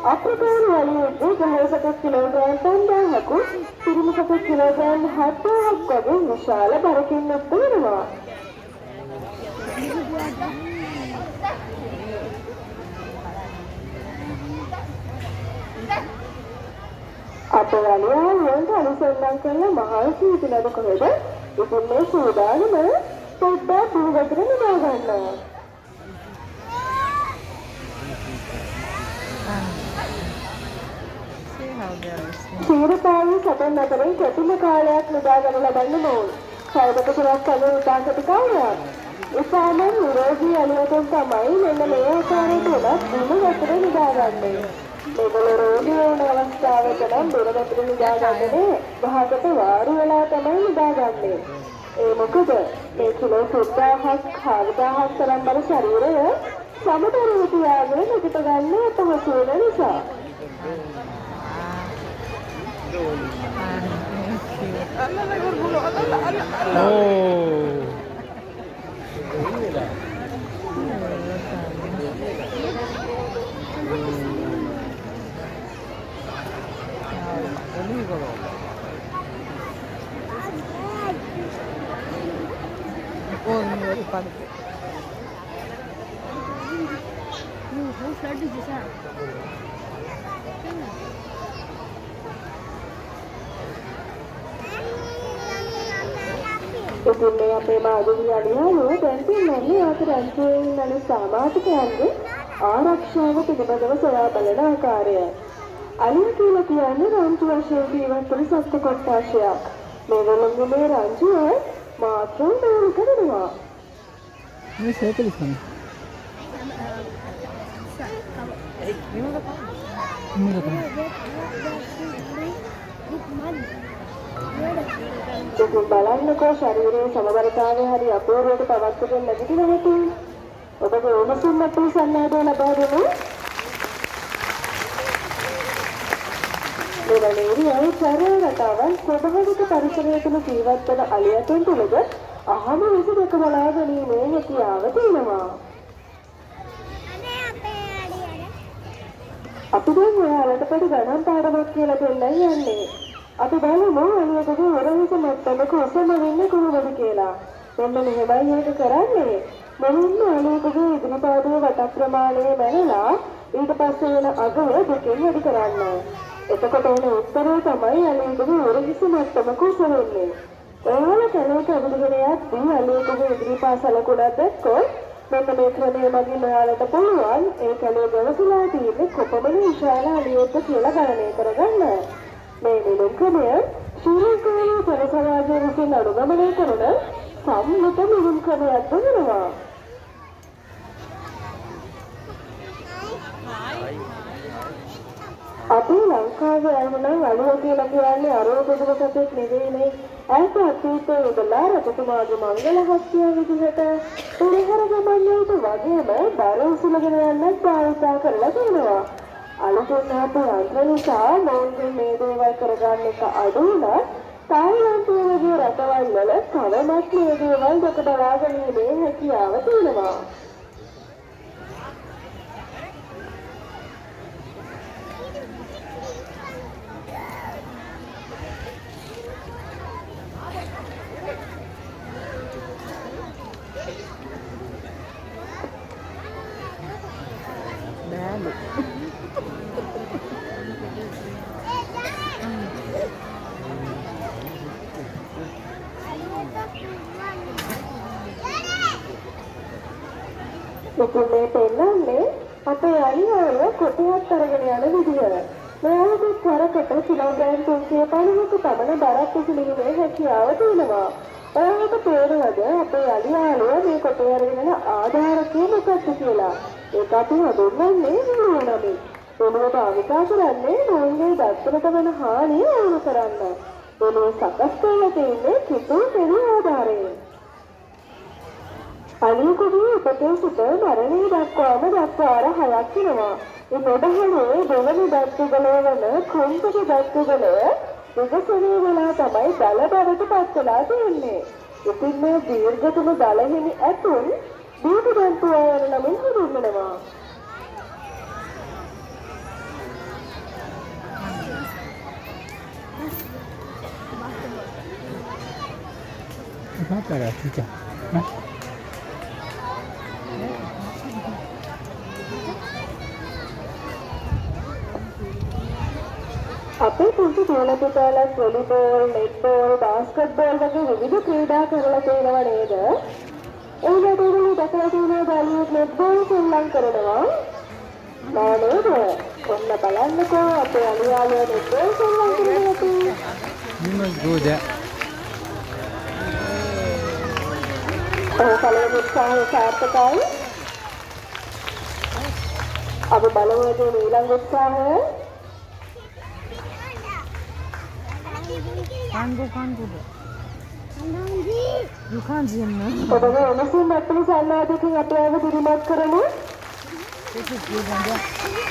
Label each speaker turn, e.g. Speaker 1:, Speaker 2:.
Speaker 1: අප්‍රිකානු වලියෙද්දී ගහසක kilogram 5000ක පිරිමිසක kilogram 7000ක් වගේ විශාල බරකින් යුක්ත වෙනවා. අපේ අලියාවන්ට අනුසන්දන් කරන මහන්සි විදිනද කොහෙද? ඉතින් මේ සූදානම පොඩ්ඩක් දුරකට නිදා ගන්නවා. සීරපාවි සතන් අතරින් කෙටිම කාලයක් නිදා ගන්න ලබන්න ඕන. කවදක තුනක් කලින් උදාකට කාලයක්. උසාමන් නිරෝගී අලියතුන් තමයි මෙන්න මේ ආකාරයට උනත් දින වතුර නිදාගන්නේ. මේගොල්ලෝ රෝගී වුණ අවස්ථාවක නම් දින වතුර නිදාගන්නේ ගහකට වාරු වෙලා තමයි නිදාගන්නේ. ඒ මොකද මේ කිලෝ 3000ක් 4000ක් තරම් බර ශරීරය සමතලව තියාගෙන නැගිට ගන්න අපහසු වෙන නිසා. ඉතින් මේ අපේ මාධවී අලියාව දැන් තියන්නේ ආතරන්තයේ ඉන්න සමාජිකයන්ගේ ආරක්ෂාව පිළිබඳව සොයා බලන ආකාරය. අලියා කියලා කියන්නේ රංචු වශයෙන් ජීවත් වන සත්ත්ව කොට්ටාශයක්. මේගොල්ලෝගේ මේ රංචුව මාත්‍රම් මූලික වෙනවා.
Speaker 2: මේ සේකලිස් තමයි.
Speaker 1: ඉතින් බලන්නකෝ ශරීරයේ සමබරතාවය හරි අපූර්වවට පවත්වගෙන නැගිටින හැටි. ඔබගේ උණුසුම් මට්ටම සන්නාදය ලබා දෙමු. මෙවැනි සරල රටාවන් ස්වභාවික පරිසරය තුළ ජීවත් වන අලියතුන් තුළද අහම විස දෙක බලා ගැනීමේ හැකියාව තියෙනවා. අපි දැන් ඔයාලට පොඩි ගණන් පාඩමක් කියලා දෙන්නයි යන්නේ. අපි බලමු අලියකගේ උරහිස මට්ටම කොහොමද වෙන්නේ කොහොමද කියලා. මෙන්න මෙහෙමයි ඒක කරන්නේ. මොනින්ම අලියකගේ ඉදිරි පාදයේ වට ප්‍රමාණය මැනලා ඊට පස්සේ වෙන අගය දෙකෙන් වැඩි කරන්න. එතකොට එන උත්තරය තමයි අලියකගේ උරහිස මට්ටම කොහොමද වෙන්නේ. ඔයාලා කලක අඳුරගෙන යද්දී අලියකගේ ඉදිරි පාසල කුඩක් දැක්කොත් මෙන්න මේ ක්‍රමයේ මගින් ඔයාලට පුළුවන් ඒ කලේ ගලසලා තියෙන්නේ කොපමණ විශාල අලියෙක්ද කියලා ගණනය කරගන්න. මේ නිලුම් ක්‍රමය ශ්‍රී ලංකාවේ පරිසරාජය විසින් අනුගමනය කරන සම්මත නිලුම් ක්‍රමයක් වෙනවා. අපි ලංකාවේ අයමනම් අලිය කියලා කියන්නේ අරෝපදක සතෙක් නෙවෙයිනේ. ඇයට අතීතයේ ඉඳලා රජතුමාගේ මංගල හස්තිය විදිහට පෙරහැර ගමන් වලට වගේම බර උසුලගෙන යන්නත් භාවිතා කරලා තියෙනවා. අලුතෙන් ආපු යන්ත්‍ර නිසා මොවුන්ගේ මේ දේවල් කරගන්න එක අඩු වුණා. තායිලන්තයේ වගේ රටවල් වල තවමත් මේ දේවල් දෙක බලා ගැනීමේ හැකියාව තියෙනවා. ඉතින් මේ පෙන්නන්නේ අපේ අලියාව කොටියක් අරගෙන යන විදිය. මෙයාගේ කරකට කිලෝග්‍රෑම් 350ක පමණ බරක් උසුලීමේ හැකියාව තියෙනවා. ඔයාලට තේරෙනවද අපේ අලියාව මේ කොටේ අරගෙන යන ආධාරකය මොකක්ද කියලා? ඒක අපි හඳුන්වන්නේ නෝනමි. මොනවද භාවිතා කරන්නේ මොන්ගේ දත්තට වෙන හානිය අවුල් කරන්න. මොනෝ සකස් කරලා තියෙන්නේ කිතුල් පෙරි ආධාරයෙන්. අලියකගේ උපතේ සිට මරණය දක්වාම දත්වාර 6ක් වෙනවා. මේ පොඩහනේ දෙවනි දත්තුගල වන කුංචක දත්තුගල විකසනය වෙලා තමයි දල බවට පත් වෙලා තියෙන්නේ. ඉතින් මේ දීර්ඝතම දලහිමි ඇතුන් දීපදන්තු ආයන නමින් හඳුන්වනවා.
Speaker 2: Not like a teacher. Huh?
Speaker 1: අපේ පුංචි දුවලා පුතාලා වොලිබෝල්, නෙට්බෝල්, බාස්කට්බෝල් වගේ විවිධ ක්‍රීඩා කරලා තියෙනවා නේද? ඒකට උදේ දැකලා තියෙනවා බැලුවොත් නෙට්බෝල් සෙල්ලම් කරනවා. නෑ නේද? ඔන්න බලන්නකෝ අපේ අලියාලෝ නෙට්බෝල් සෙල්ලම් කරනවා.
Speaker 2: You must go there.
Speaker 1: පළවෙනි උත්සාහය සාර්ථකයි. අපි බලමු ඊළඟ උත්සාහය.
Speaker 3: Can't go there. You can't see him, no?
Speaker 1: ඔබගේ එනසින් අපේ සම්මාදකින් අපේ අව දිරිමත් කරමු.
Speaker 3: This is good, Anja.